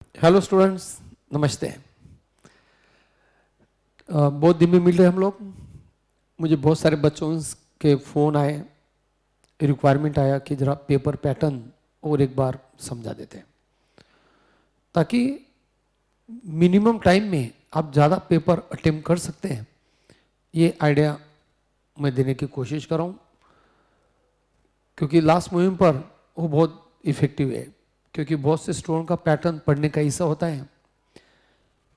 Hello students, नमस्ते। बहुत दिन में मिल रहे हम लोग। मुझे बहुत सारे बच्चों के फ़ोन आए, रिक्वायरमेंट आया कि ज़रा पेपर पैटर्न और एक बार समझा देते हैं, ताकि मिनिमम टाइम में आप ज़्यादा पेपर अटेम्प्ट कर सकते हैं। ये आइडिया मैं देने की कोशिश कर रहा हूँ, क्योंकि लास्ट मुहिम पर वो बहुत इफ़ेक्टिव है। क्योंकि बहुत से स्टूडेंट का पैटर्न पढ़ने का ऐसा होता है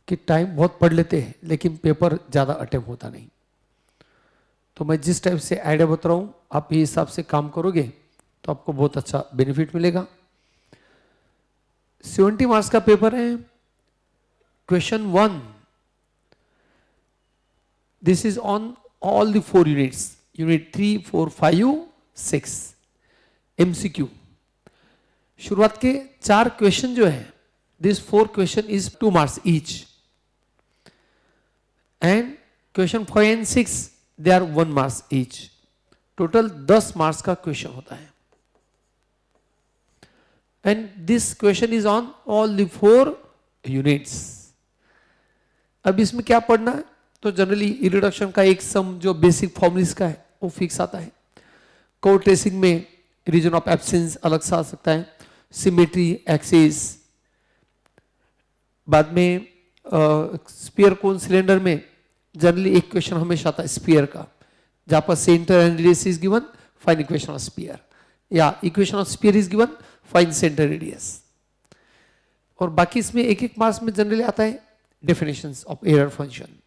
कि टाइम बहुत पढ़ लेते हैं लेकिन पेपर ज़्यादा अटेम्प्ट होता नहीं। तो मैं जिस टाइप से आइडिया बता रहा हूँ, आप ये हिसाब से काम करोगे तो आपको बहुत अच्छा बेनिफिट मिलेगा। 70 मार्क्स का पेपर है। Question 1, this is on all the 4 units, unit 3, 4, 5, 6, MCQ. शुरुआत के 4 क्वेश्चन जो है, this 4 question is 2 marks each, and question 5 and 6 they are 1 marks each. Total 10 marks का क्वेश्चन होता है। And this question is on all the 4 units. अब इसमें क्या पढ़ना है? तो जनरली रिडक्शन का एक सम जो बेसिक फॉर्मूलिस का है वो फिक्स आता है। कोड ट्रेसिंग में रीजन ऑफ एब्सेंस अलग सा आ सकता है, सिमेट्री, एक्सिस। बाद में स्फीयर कोन सिलेंडर में जनरली एक क्वेश्चन हमेशा आता है स्फीयर का, जहां पर centre and radius is given, find equation of sphere, या equation of sphere is given, find centre radius. और बाकी इसमें एक एक मार्क्स में जनरली आता है definitions of error function,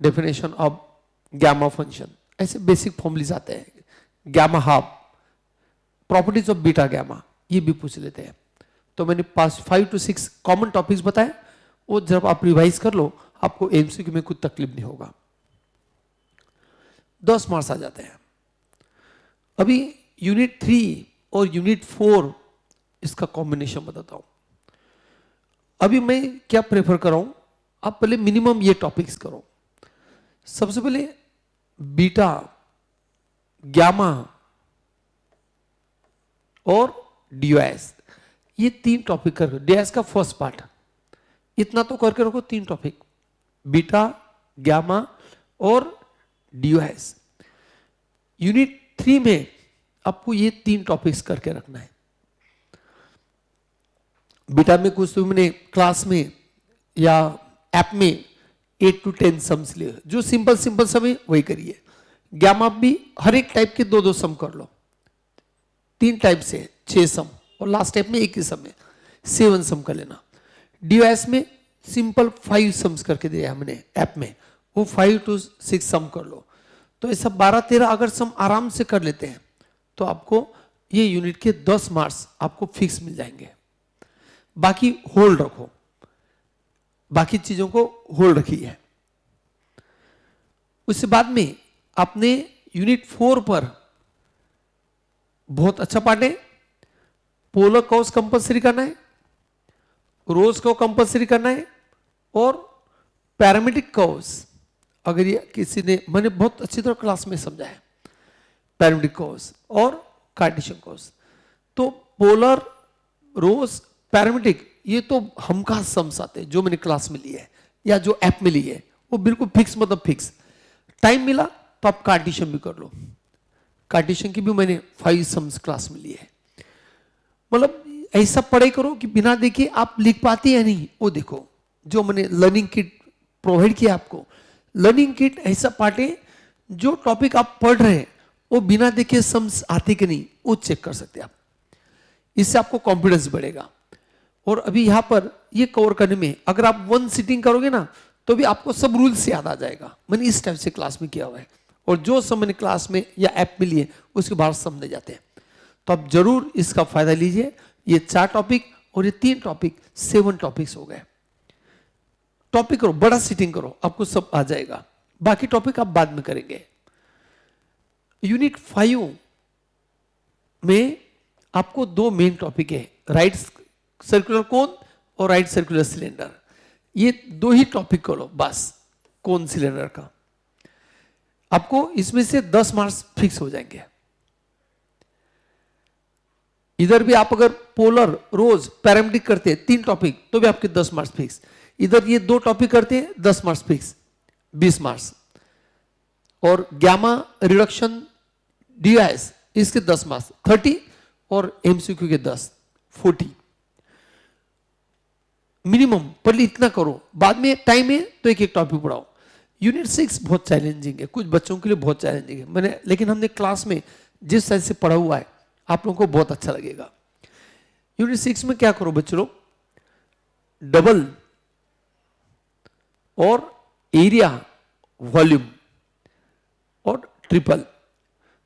definition of gamma function, ऐसे बेसिक फॉर्मूलेस आते हैं। Gamma half, properties of beta gamma, ये भी पूछ लेते हैं। तो मैंने पास 5 to 6 कॉमन टॉपिक्स बताए, वो जब आप रिवाइज कर लो आपको एमसीक्यू में कुछ तकलीफ नहीं होगा। 10 मार्क्स आ जाते हैं। अभी यूनिट 3 और यूनिट 4 इसका कॉम्बिनेशन बताता हूं। अभी मैं क्या प्रेफर कर रहा हूं, आप पहले मिनिमम ये टॉपिक्स करो। सबसे पहले बीटा, गैमा और डीओएस, ये 3 टॉपिक कर, डीओएस का फर्स्ट पार्ट इतना तो करके रखो। 3 टॉपिक, बीटा, गैमा और डीओएस। यूनिट 3 में आपको ये 3 टॉपिक्स करके रखना है। बीटा में कुछ तुमने क्लास में या ऐप में 8 to 10 सम्स लिए, जो सिंपल सिंपल सम है वही करिए। गैमा भी हर एक टाइप के 2-2 सम कर लो, 3 टाइप से 6 सम, और लास्ट टाइप में एक ही सम है 7 सम कर लेना। डीओएस में सिंपल 5 सम्स करके दिया हमने ऐप में, वो 5 to 6 सम कर लो। तो ऐसा 12-13 अगर सम आराम से कर लेते हैं तो आपको ये यूनिट के 10 मार्क्स आपको फिक्स मिल जाएंगे। बाकी होल्ड रखो, बाकी चीजों को होल्ड रखिए। उसके बाद में आपने यूनिट 4 पर बहुत अच्छा पार्ट है। पोलर कर्व्स कंपल्सरी करना है, रोज को कंपल्सरी करना है, और पैरामीट्रिक कर्व्स, अगर ये किसी ने, मैंने बहुत अच्छी तरह क्लास में समझाया, पैरामीट्रिक कर्व्स और कार्टेशियन कर्व्स। तो पोलर, रोज, पैरामीट्रिक, ये तो हमका सम्स आते हैं जो मैंने क्लास में लिए है या जो ऐप में लिए है, वो बिल्कुल फिक्स, मतलब फिक्स। टाइम मिला तो आप कार्टेशियन भी कर लो। कार्टेशियन की भी मैंने 5 सम्स क्लास में लिए है। मतलब ऐसा पढ़ाई करो कि बिना देखे आप लिख पाते या नहीं, वो देखो। जो मैंने लर्निंग किट प्रोवाइड किया आपको, लर्निंग किट ऐसा पार्ट है जो टॉपिक आप पढ़ रहे हैं वो बिना देखे सम्स आते कि नहीं वो चेक कर सकते हैं आप। इससे आपको कॉन्फिडेंस बढ़ेगा। और अभी यहां पर ये कवर करने में अगर आप 1 सिटिंग करोगे ना तो भी आपको सब रूल्स याद आ जाएगा। मैंने इस टाइप से क्लास में किया हुआ है, और जो सब मैंने क्लास में या ऐप में लिए उसके बाद समझ जाते हैं। तो आप जरूर इसका फायदा लीजिए। ये 4 टॉपिक और ये 3 टॉपिक, 7 टॉपिक्स हो गए। टॉपिक करो, बड़ा सिटिंग करो, आपको सब आ जाएगा। बाकी टॉपिक आप बाद में करेंगे। यूनिट 5 में आपको 2 मेन टॉपिक है, राइट सर्कुलर कोन और राइट सर्कुलर सिलेंडर। ये 2 ही टॉपिक करो बस, कोन सिलेंडर का। आपको इसमें से 10 मार्क्स फिक्स हो जाएंगे। इधर भी आप अगर पोलर, रोज, पैरामेट्रिक करते हैं 3 टॉपिक तो भी आपके 10 मार्क्स फिक्स। इधर ये 2 टॉपिक करते हैं 10 मार्क्स फिक्स, 20 मार्क्स। और गामा रिडक्शन डीआईएस इसके 10 मार्क्स 30 और एमसीक्यू के 10 40 मिनिमम। पहले इतना करो, बाद में टाइम है तो एक एक टॉपिक पढ़ाओ। यूनिट 6 बहुत चैलेंजिंग है, कुछ बच्चों के लिए बहुत चैलेंजिंग है लेकिन हमने क्लास में जिस तरह से पढ़ा हुआ है आप लोगों को बहुत अच्छा लगेगा। यूनिट 6 में क्या करो बच्चों लोग, डबल और एरिया, वॉल्यूम और ट्रिपल।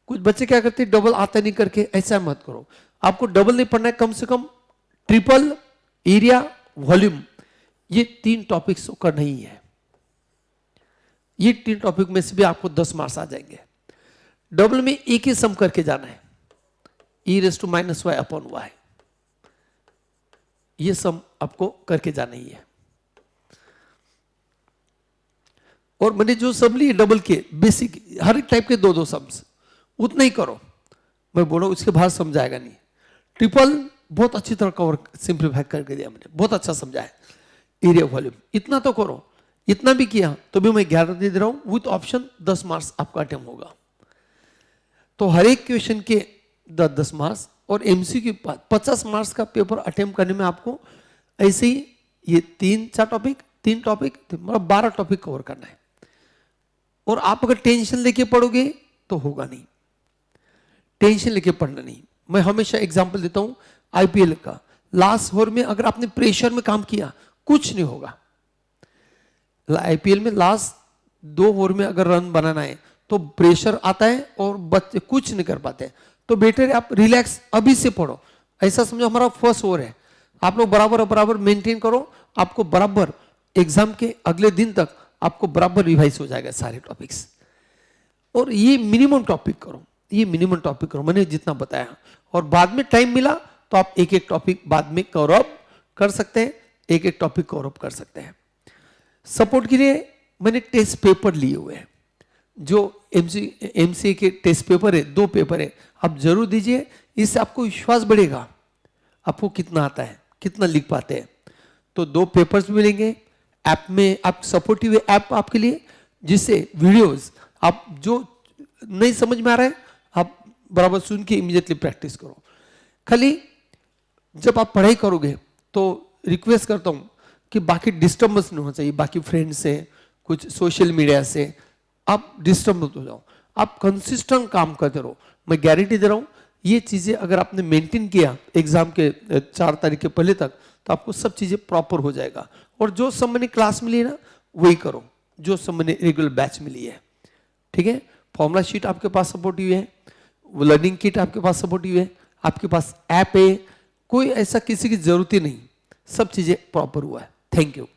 कुछ बच्चे क्या करते हैं, डबल आता नहीं करके, ऐसा मत करो। आपको डबल नहीं पढ़ना है, कम से कम ट्रिपल, एरिया, वॉल्यूम, ये 3 टॉपिक्स तो करना ही है। ये 3 टॉपिक में से भी आपको 10 मार्क्स आ जाएंगे। डबल में एक ही सम करके जाना है, e⁻y/y, ये सम आपको करके जाना ही है। और मैंने जो सम लिए डबल के बेसिक, हर एक टाइप के 2-2 सम्स, उतना ही करो। मैं बोलो उसके बाहर समझाएगा नहीं। ट्रिपल बहुत अच्छी तरह कवर सिंप्लीफाई करके दिया मैंने, बहुत अच्छा समझाया। एरिया, वॉल्यूम इतना तो करो। इतना भी किया तो भी मैं गारंटी दे रहा हूं विथ ऑप्शन 10 मार्क्स आपका अटेम्प्ट होगा। तो हर एक क्वेश्चन के 10 मार्क्स और एमसीक्यू 50 मार्क्स का पेपर अटेम्प्ट करने में आपको ऐसे ही ये 3 टॉपिक मतलब 12 टॉपिक कवर करना है। और आप अगर टेंशन लेके पढ़ोगे तो होगा नहीं, टेंशन लेके पढ़ना नहीं। मैं हमेशा एग्जांपल देता हूं आईपीएल का, लास्ट ओवर में अगर आपने प्रेशर में काम किया कुछ नहीं होगा। आईपीएल में लास्ट 2 ओवर में अगर रन बनाना है तो प्रेशर आता है और बच्चे कुछ नहीं कर पाते। तो बेटर है आप रिलैक्स अभी से पढ़ो। ऐसा समझो हमारा फर्स्ट ओवर है, आप लोग बराबर मेंटेन करो, आपको बराबर एग्जाम के अगले दिन तक आपको बराबर रिवाइज हो जाएगा सारे टॉपिक्स। और ये मिनिमम टॉपिक करो, मैंने जितना बताया। और बाद में टाइम मिला तो आप एक एक टॉपिक बाद में कवर अप कर सकते हैं, एक एक टॉपिक कवर अप कर सकते हैं। सपोर्ट के लिए मैंने टेस्ट पेपर लिए हुए हैं, जो एमसीए के टेस्ट पेपर है, 2 पेपर है, आप जरूर दीजिए। इससे आपको विश्वास बढ़ेगा, आपको कितना आता है, कितना लिख पाते हैं। तो 2 पेपर्स मिलेंगे ऐप में, आप सपोर्टिव ऐप आपके लिए, जिससे वीडियोस आप जो नहीं समझ में आ रहा है आप बराबर सुन के इमीडिएटली प्रैक्टिस करो। खाली जब आप पढ़ाई करोगे तो रिक्वेस्ट करता हूं कि बाकी डिस्टर्बेंस नहीं होना चाहिए, बाकी फ्रेंड से, कुछ सोशल मीडिया से आप डिस्टर्ब मत हो जाओ, आप कंसिस्टेंट काम करते रहो। मैं गारंटी दे रहा हूं ये चीजें अगर आपने मेंटेन किया एग्जाम के 4 तारीख के पहले तक तो आपको सब चीजें प्रॉपर हो जाएगा। और जो सब मैंने क्लास मिली है ना वही करो, जो सब मैंने रेगुलर बैच मिली है। ठीक है, फॉर्मूला शीट आपके पास सपोर्टिव है, लर्निंग किट आपके पास सपोर्टिव है, आपके पास ऐप है, कोई ऐसा किसी की जरूरत ही नहीं, सब चीजें प्रॉपर हुआ है। Thank you.